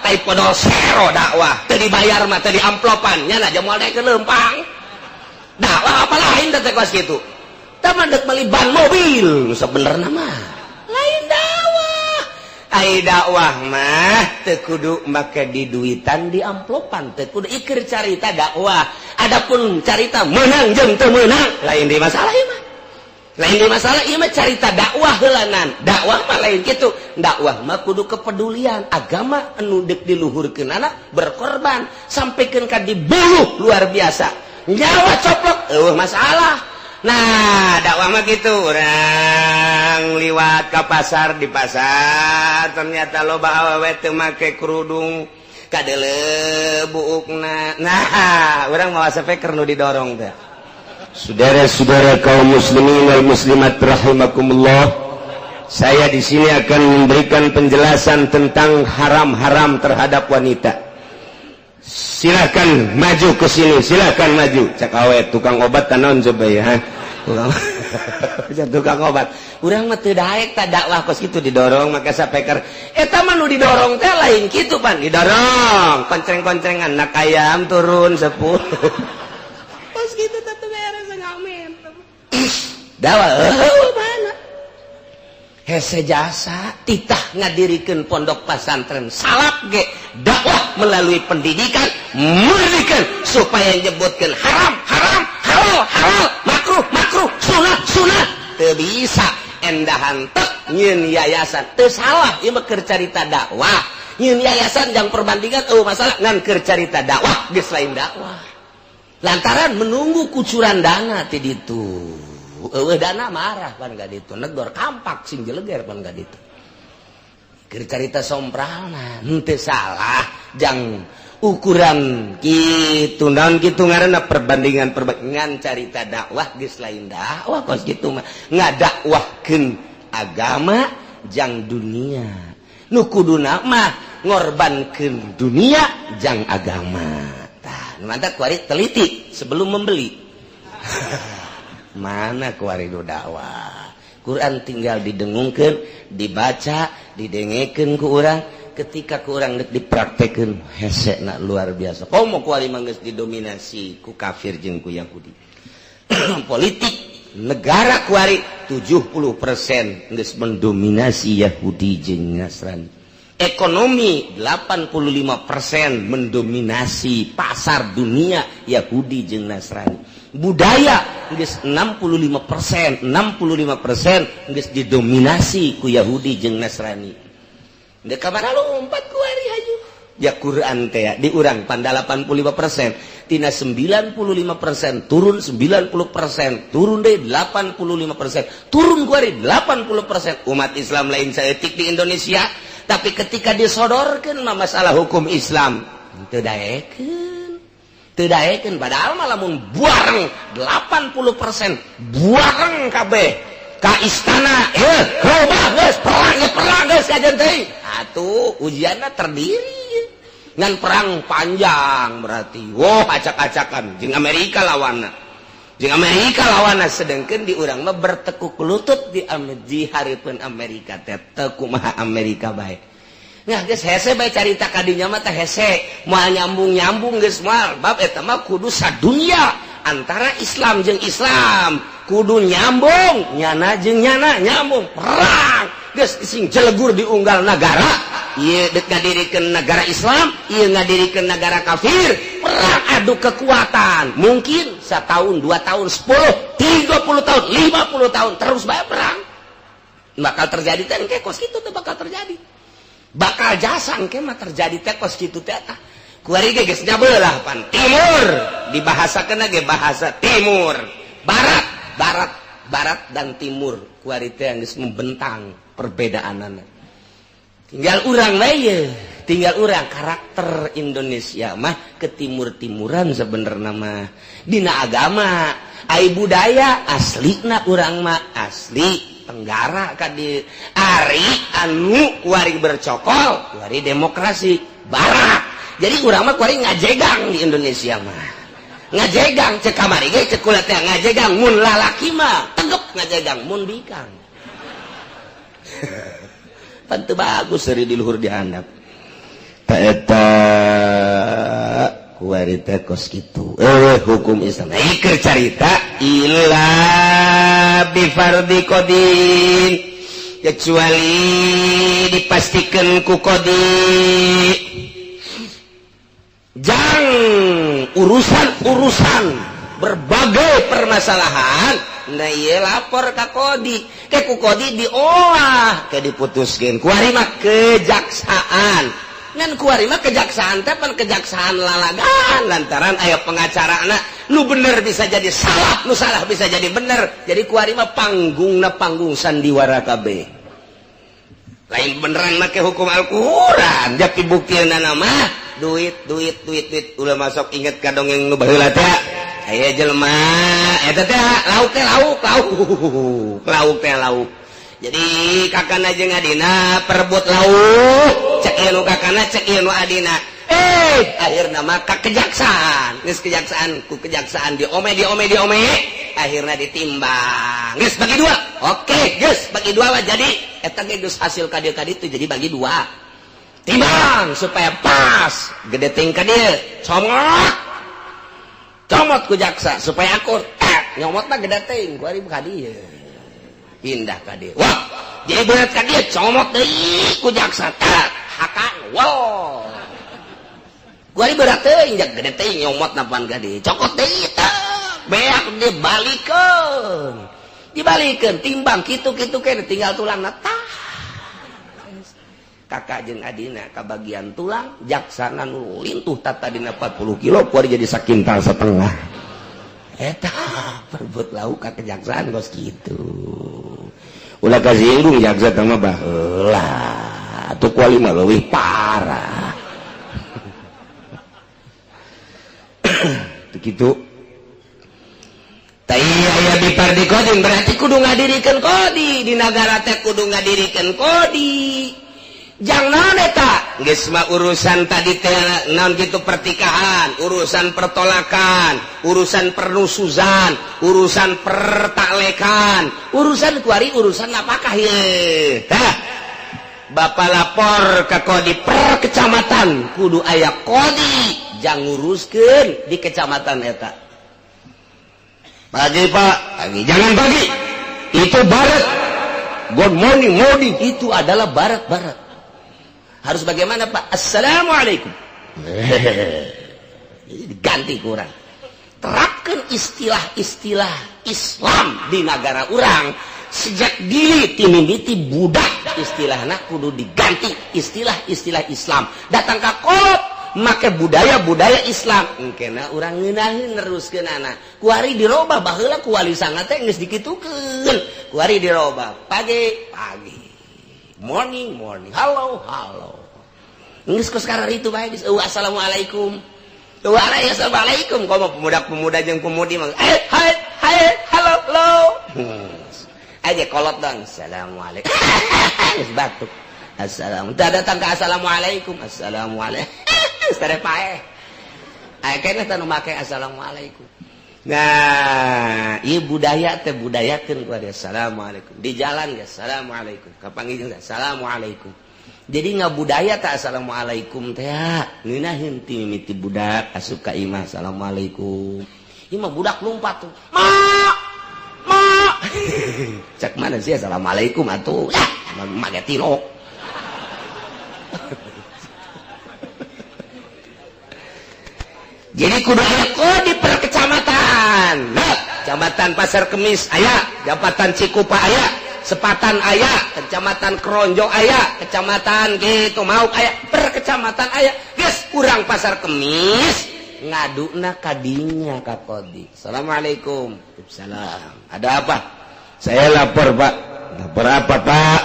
typo dosero dakwah teu dibayar mah teu diamplopan nya aja moal naik ke leumpang. Dakwah apa lain teh kos kitu. Tah mandek meuli ban mobil sebenarnya mah lain dakwah. Ai dakwah mah teu kudu make diduitan di amplopan, teu kudu ikir carita dakwah. Adapun carita meunang jeung teu meunang lain di masalah ieu mah. Lain di masalah ieu mah carita dakwah heulanan. Dakwah mah lain kitu. Dakwah mah kudu kepedulian agama anu deuk diluhurkeunana berkorban sampikeun ka dibunuh luar biasa. Nyawa coplok eueuh masalah. Nah, dakwah mah gitu. Orang liwat ke pasar, di pasar ternyata loba awewe teu make kerudung kadeuleu buukna. Nah, urang mawa speaker nu didorong teh. Saudara-saudara kaum muslimin wal muslimat rahimakumullah, saya di sini akan memberikan penjelasan tentang haram-haram terhadap wanita. Silakan maju ke sini, silakan maju. Cak awet tukang obat tanon coba ya. Tukang obat. Urang mah teu daek ta dakwah kos kitu didorong make sapeker. Eta mah nu didorong teh lain kitu pan, didorong. Konceng-koncengan nak ayam turun 10. Kos kitu teh teu beres ngamen. Dakwah mana? Hese jasa titah ngadirikeun pondok pesantren salap ge dakwah melalui pendidikan murnikan supaya nyebutkeun haram haram, halal halal, makruh makruh, sunah sunah. Teu bisa endahan tek nyieun yayasan teu salah ieu mah keur carita dakwah. Nyieun yayasan jang perbandingan masalah ngan keur carita dakwah geus lain dakwah. Lantaran menunggu kucuran dana ti ditu. Dana marah pan gak ditu, negor kampak sing jeleger pan gak ditu. Keur carita sompralna henteu salah, jang ukuran kitu naon kitu ngaranna perbandingan carita dakwah geus lain dakwah kos kitu mah ngadakwahkeun agama jang dunia. Nu kuduna mah ngorbankeun dunia jang agama. Tah, mantap kuari teliti sebelum membeli. Mana kuaridu dakwah Quran tinggal didengungkeun, dibaca, didengekeun ku urang. Ketika ku urang dipraktekeun hesena luar biasa. Komo kuari mah geus didominasi ku kafir jeung ku Yahudi. Politik negara kuari 70% geus mendominasi Yahudi jeung Nasrani. Ekonomi 85% mendominasi pasar dunia Yahudi jeung Nasrani. Budaya geus 65% geus didominasi ku Yahudi jeung Nasrani. Dek kamana lompat ku ari haju. Ya Quran teh di urang panda 85%, tina 95% turun 90%, turun deui 85%, turun ku ari 80%. Umat Islam lain saeutik di Indonesia. Tapi ketika disodorkan masalah hukum Islam teu daekeun padahal mah lamun buareng 80% buareng kabeh ka istana robah geus perang geus kajen teh atuh ujianna terdiri ngan perang panjang berarti acak-acakan jeung Amerika lawanna sedengkeun di urang mah bertekuk lutut di hareupeun Amerika teh teu kumaha Amerika bae. Nah geus hese bae carita ka dinya mah teh hese moal nyambung geus moal bab eta mah kudu sadunya antara Islam jeung Islam kudu nyambung nyana jeung nyana nyambung perang geus sing jelegur di unggal negara ieu deuk ngadirikeun negara Islam ieu ngadirikeun negara kafir perang adu kekuatan mungkin 1 tahun 2 tahun 10 30 tahun 50 tahun terus bae perang bakal terjadi teh engke kos kitu teh bakal terjadi bakal jasa engke mah terjadi teh kos kitu teh tah kuari ge geus nyabeulah pan timur dibahasakeun ge bahasa timur barat dan timur kuari teh geus membentang perbedaanana tinggal urang karakter Indonesia mah ke timur-timuran sebenarnya mah dina agama ai budaya aslina urang mah asli Tenggara kadi ari anu kuari bercokol kuari demokrasi barat jadi urang mah kuari ngajegang di Indonesia mah ngajegang cek kamari ge cek kula teh ngajegang mun lalaki mah tegep ngajegang mun bikang pan teu bagus seri di luhur dihandap ta eta kuari teh kos kitu hukum Islam keur carita illa bi fardhi qadin kecuali dipastikeun ku qadi jang urusan berbagai permasalahan nah ieu lapor ka qadi ke ku qadi diolah ke diputuskeun kuari mah kejaksaan ngan kuari mah kejaksaan teh pan kejaksaan lalagan lantaran aya pengacarana nu bener bisa jadi salah nu salah bisa jadi bener jadi kuari mah panggungna panggung sandiwara kabeh lain beneran make hukum Al-Qur'an jadi buktiana mah duit ulah masuk inget ka dongeng nu baheula teh aya jelema eta teh lauk teh lauk jadi kakana jeung adina perebut lauk cek ieu nu kakana cek ieu nu adina akhirna mah ka kejaksaan geus kejaksaan diome akhirna ditimbang geus bagi 2 oke geus bagi 2 mah jadi eta ge geus hasil ka dieu itu jadi bagi 2 timbang supaya pas gede ting ka dieu comot ku jaksa supaya akur nyomotna gede ting kuari ka dieu pindah ka dieu wah jadi berat ka dieu comot deui ku jaksa hakan wow kuari berat teuing jak gede teuing nyomot napan ka dieu cokot deui beak dibalikeun timbang kitu kene tinggal tulangna tah kakak jeung adina kabagian tulang jaksana nu lintuh tata dina 40 kilo kuari jadi sakintal setengah eta perebut lauk ka kejaksaan kos kitu ulah kasinggung jaksa teh mah baheula atuh kuali mah leuwih parah begitu tah aya di fardhi qadin berarti kudu ngadirikeun qadi di nagara teh kudu ngadirikeun qadi jang naon eta geus mah urusan tadi teh naon kitu pertikahan urusan pertolakan urusan pernusuzan urusan pertaklekan urusan kuari urusan apakah ye tah bapak lapor ka qadi per kecamatan kudu aya qadi jang nguruskeun di kecamatan eta pagi pak pagi jangan pagi itu barat good morning itu adalah barat Harus bagaimana Pak? Assalamualaikum. Diganti kurang. Terapkan istilah-istilah Islam di negara orang. Sejak diri timimiti budak istilahnya kudu diganti istilah-istilah Islam. Datang ke kolot make budaya-budaya Islam. Engkena urang ngeunaheun neruskeun anak. Kuari dirobah baheula ku wali sanga teh geus dikitukeun. Kuari dirobah. Pagi. Morning. Halo. Geus ku sekarang itu bae geus assalamualaikum. Assalamualaikum. Komo pemuda-pemuda jeung pemudi mah. Hai, halo. Aja kolot dong. Assalamualaikum. Geus batuk. Assalamualaikum. Datang ke assalamualaikum. Assalamualaikum. Stare pae. Aya keneh tanu make assalamualaikum. Nah, ieu budaya teh budayakeun ku dia. Assalamualaikum. Di jalan geus assalamualaikum. Kapanggih assalamualaikum. Jadi ngabudaya tak assalamualaikum teh ngeunaheun ti mimiti budak asup ka imah assalamualaikum. Ieu mah budak lompat tuh. Ma. Cak mana sih assalamualaikum atuh. Ya, mage tino. Jadi kudu aya kode per kecamatan. Nah, Kecamatan Pasar Kemis aya, Jabatan Cikupa aya, Sepatan aya, Kecamatan Kronjo aya, Kecamatan gitu mau aya, per kecamatan aya. Geus urang Pasar Kemis ngaduna kadinya ka Kodi. Assalamualaikum. Waalaikumsalam. Ada apa? Saya lapor, Pak. Lapor apa, Pak?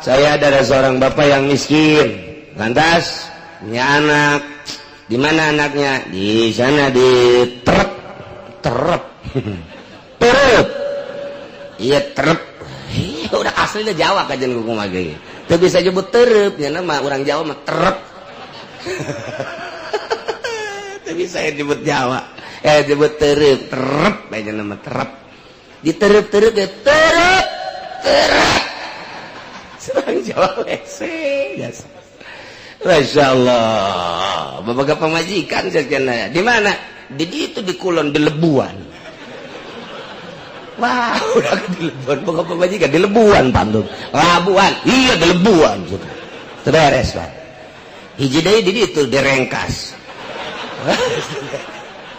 Saya ada seorang bapak yang miskin. Lantas punya anak. Di mana anaknya? Di sana di terep. Iya terep. Udah aslinya Jawa kajian kuku mage. Tuh bisa nyebut terep, ya nama orang Jawa mah terep. Tapi saya nyebut Jawa. Nyebut terep aja nama terep. Di terep ya terep. Serang Jawa lese. Masya Allah. Bapak pemajikan sekian. Di mana? Di itu di Kulon di Lebuan. Wah, udah di Lebuan. Bapak pemajikan di Lebuan pantun. Labuan. Iya di Lebuan. Terberes Pak. Hiji deui di itu di Rengkas.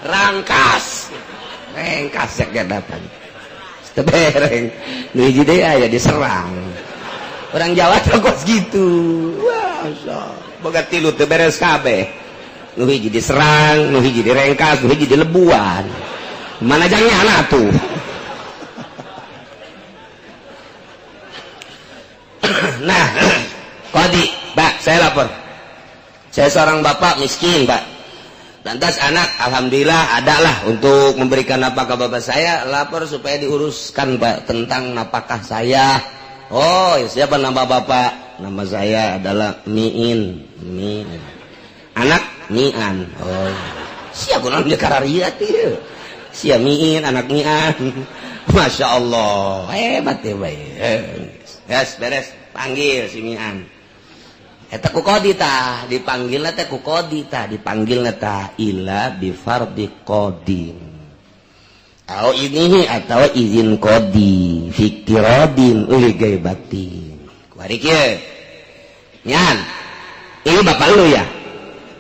Rangkas. Rengkas yak dapat. Tebereng. Nu hiji deui aya di Serang. Orang Jawa terkos gitu. Wah, boga tilu teu beres kabeh. Nu hiji di Serang, nu hiji di Rengkas, nu hiji di Lebuan. Mana jangnya anak tuh. Nah, Kodi, Pak, saya lapor. Saya seorang bapak miskin, Pak. Lantas anak, alhamdulillah adalah untuk memberikan nafkah bapak saya, lapor supaya diuruskan, Pak, tentang nafkah saya. Oh, siapa nama bapak? Nama saya adalah Miin. Anak Mian. Oh, siapa namanya karariat ya? Sia Miin, anak Mian. Masya Allah, hebat ya, Pak. Yes, beres, panggil si Mian. Eta ku Kodi tah, dipanggilna teh ku Kodi tah, dipanggilna tah ila bi fardhi qadin. Atau ini atau izin Kodi fikirodin uli gaibatin. Kuari kieu. Nyan. Ini bapak lu ya?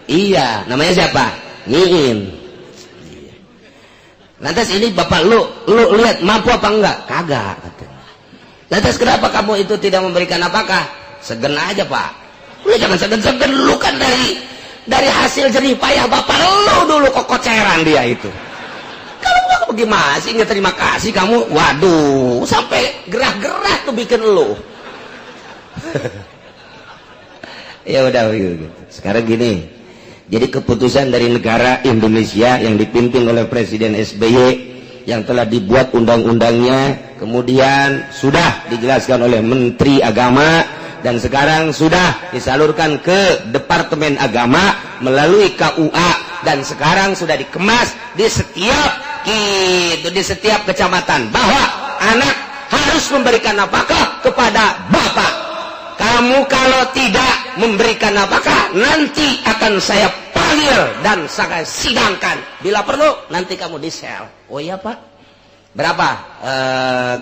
Iya, namanya siapa? Miin. Iya. Lantas ini bapak lu lihat mampu apa enggak? Kagak katanya. Lantas kenapa kamu itu tidak memberikan apakah? Segen aja, Pak. Udah jangan segen-segen, lu kan dari hasil jerih payah bapak lu dulu kokoceran dia itu. Kalau enggak bagaimana sih nggak terima kasih kamu? Waduh, sampai gerah-gerah tuh bikin lu. Ya udah gitu. Sekarang gini. Jadi keputusan dari negara Indonesia yang dipimpin oleh Presiden SBY yang telah dibuat undang-undangnya, kemudian sudah dijelaskan oleh Menteri Agama dan sekarang sudah disalurkan ke Departemen Agama melalui KUA dan sekarang sudah dikemas di setiap kecamatan bahwa anak harus memberikan nafkah kepada bapak. Kamu kalau tidak memberikan nafkah nanti akan saya panggil dan saya sidangkan. Bila perlu nanti kamu di sel. Oh iya Pak. Berapa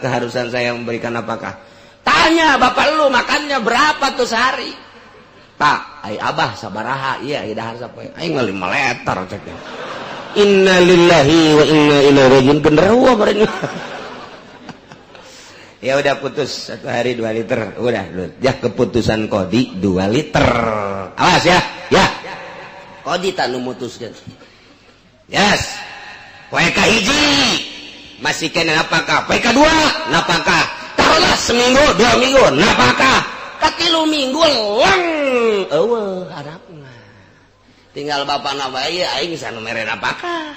keharusan saya memberikan nafkah? Tanya bapak lu makannya berapa tuh sehari? tak ai abah sabaraha iya dahar sapoe aing 5 liter cek inna lillahi wa inna ilaihi rajiun genderuwa meureun ya udah putus 1 hari 2 liter udah ya keputusan Kodi 2 liter awas ya Kodi tak nu mutuskeun yes poe ka hiji masih kena napakah poe ka 2 napakah taruhlah seminggu 2 minggu napakah ka 3 minggu lang eueuh harapna tinggal bapana bae aing sanu mere napakah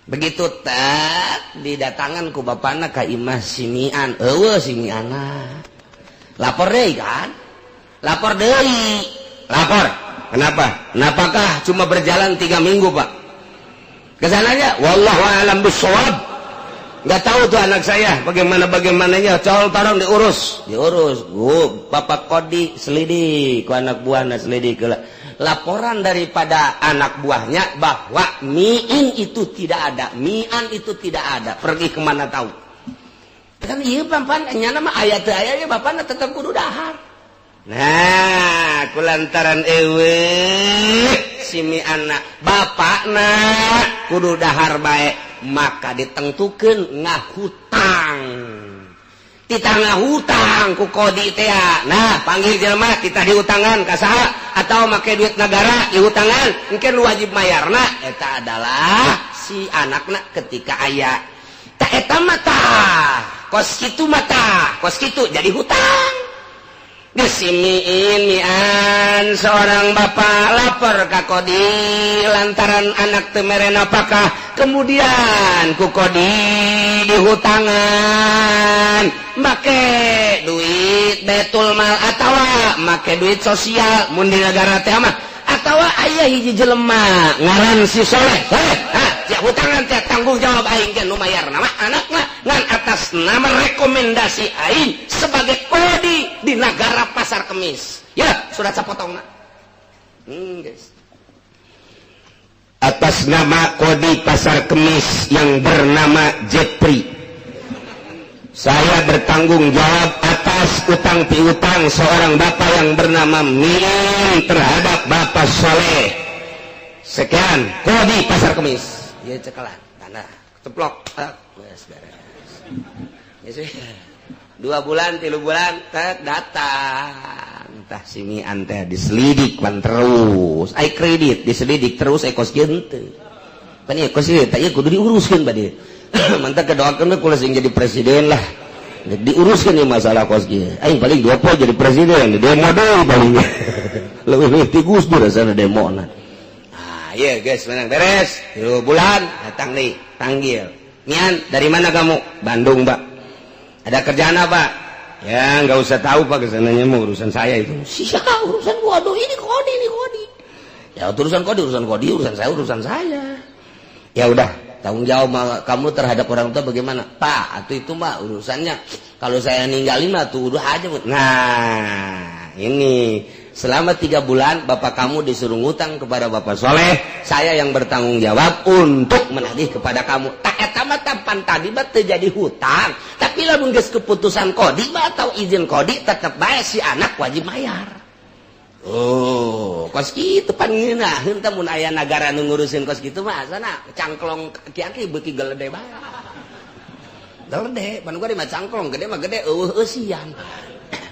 begitu tak didatangan ku bapana ka imah simian eueuh simiana lapor deui kan lapor deui lapor kenapa napakah cuma berjalan 3 minggu Pak kesananya wallahu a'lam bishawab nggak tahu tuh anak saya bagaimananya col tarong diurus Bapak Kodi selidik ku anak buahnya selidik laporan daripada anak buahnya bahwa mi'in itu tidak ada mi'an itu tidak ada pergi kemana tahu kan iya pampan nyana mah aya teu aya bapana tetep kudu dahar nah kulantaran si mi'anna bapakna kudu dahar bae maka ditentukeun ngahutang ditangah hutang ku Kodi teh nah panggil jelema kita diutangan ka saha atau make duit negara diutangan engke nu wajib mayarna eta adalah si anakna ketika aya ta eta mata kos kitu jadi hutang Gesimiin seorang bapak lapor ka Kodi lantaran anak teu mere napakah kemudian ku Kodi dihutangan make duit betul mal atawa make duit sosial mun di negara teh mah atawa aya hiji jelema ngaran si Soleh ya hutangan teh tanggung jawab aing teh nu mayar nama anakna ngan atas nama rekomendasi aing sebagai Kodi di negara Pasar Kemis ya surat sapotongna guys atas nama Kodi Pasar Kemis yang bernama Jepri saya bertanggung jawab atas utang piutang seorang bapak yang bernama Min terhadap Bapak Soleh sekian Kodi Pasar Kemis ya cekalan tanda ceplok beres ya 2 bulan 3 bulan datang entah sini ante diselidik pan terus ai kredit diselidik terus kos gente pan ieu kos ieu tah ieu kudu diuruskeun bade mantap kedoakeun kula sing jadi presiden lah diuruskeun ieu masalah kos ieu aing paling 2 poe jadi presiden demo deui paling leuwih ti Gus Dur asana demona nah ieu guys menang beres 3 bulan datang nih panggil Mian dari mana kamu Bandung Pak ada kerjaan apa? Ya nggak usah tahu Pak kesananya mau urusan saya itu. Siapa urusan waduh ini Kodi. Ya urusan Kodi saya. Ya udah tanggung jawab kamu terhadap orang tua bagaimana? Pak, atau itu Mbak urusannya kalau saya ninggalin mah tuh udah aja. Nah ini selama 3 bulan bapak kamu disuruh ngutang kepada Bapak Soleh, saya yang bertanggung jawab untuk menagih kepada kamu. Tak eta mah tampan tadi mah teu jadi hutang, tapi lamun geus keputusan Kodi mah atau izin Kodi tetep bae si anak wajib bayar. Oh, kos kitu pan ngeunah, henteu mun aya nagara nu ngurusin kos kitu mah sana cangklong kiaki beuki gelede bae. Gelede, pan gua di mah cangklong, gede mah gede eueuh eusian.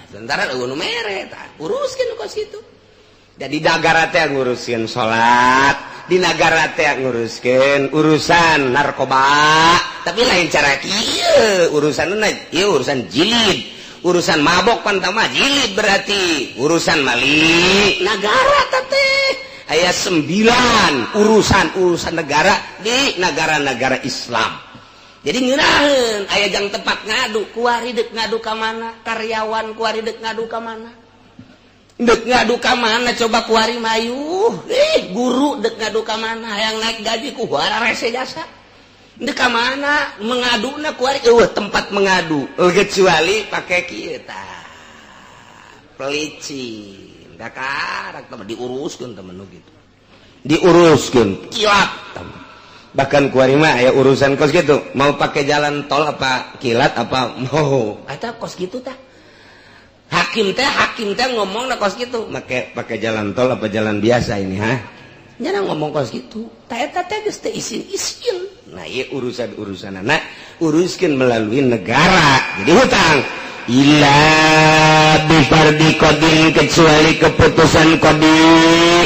Sementara nu mere uruskeun kos kitu. Jadi negara teh nguruskeun salat, di negara teh nguruskeun urusan narkoba, tapi lain cara kieu urusanna ieu urusan jilid. Urusan mabok pantama jilid berarti urusan mali negara teh aya 9 urusan negara di negara-negara Islam. Jadi ngeunaheun aya jang tempat ngadu kuari deuk ngadu ka mana karyawan kuari deuk ngadu ka mana deuk ngadu ka mana coba kuari mayuh guru deuk ngadu ka mana hayang naik gaji ku huara rese jasa deuk ka mana mengaduna kuari tempat mengadu kecuali pake kieu tah pelicin da karak teh diuruskeun temen nu gitu diuruskeun kilat temen. Bahkan kuari mah aya urusan kos gitu mau pakai jalan tol apa kilat apa mau eta kos gitu tah hak hakim teh ngomong kos gitu pakai jalan tol apa jalan biasa ini nyana ngomong kos gitu eta teh geus teu isin nah ieu urusan anak uruskeun melalui negara jadi hutang illa bifardi qadin kecuali keputusan qadi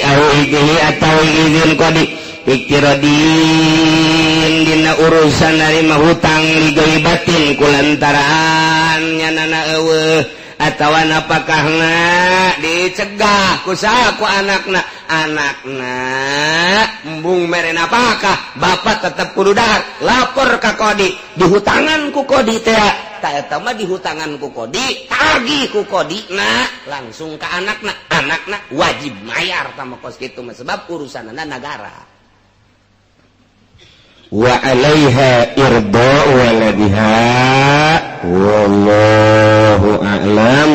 au idhi atau izin qadi iktiradin dina urusan narima hutang ligaibatin kulantaraan nyanana eueuh atawa napakahna dicegah ku saha ku anakna embung mere napakah bapak tetep kudu dahar lapor ka kodi dihutangan ku kodi teh ta eta mah dihutangan ku kodi tagih ku kodina langsung ka anakna wajib mayar tama kos kitu mah sebab urusanana negara wa alaiha irda waladiha wallahu a'lam.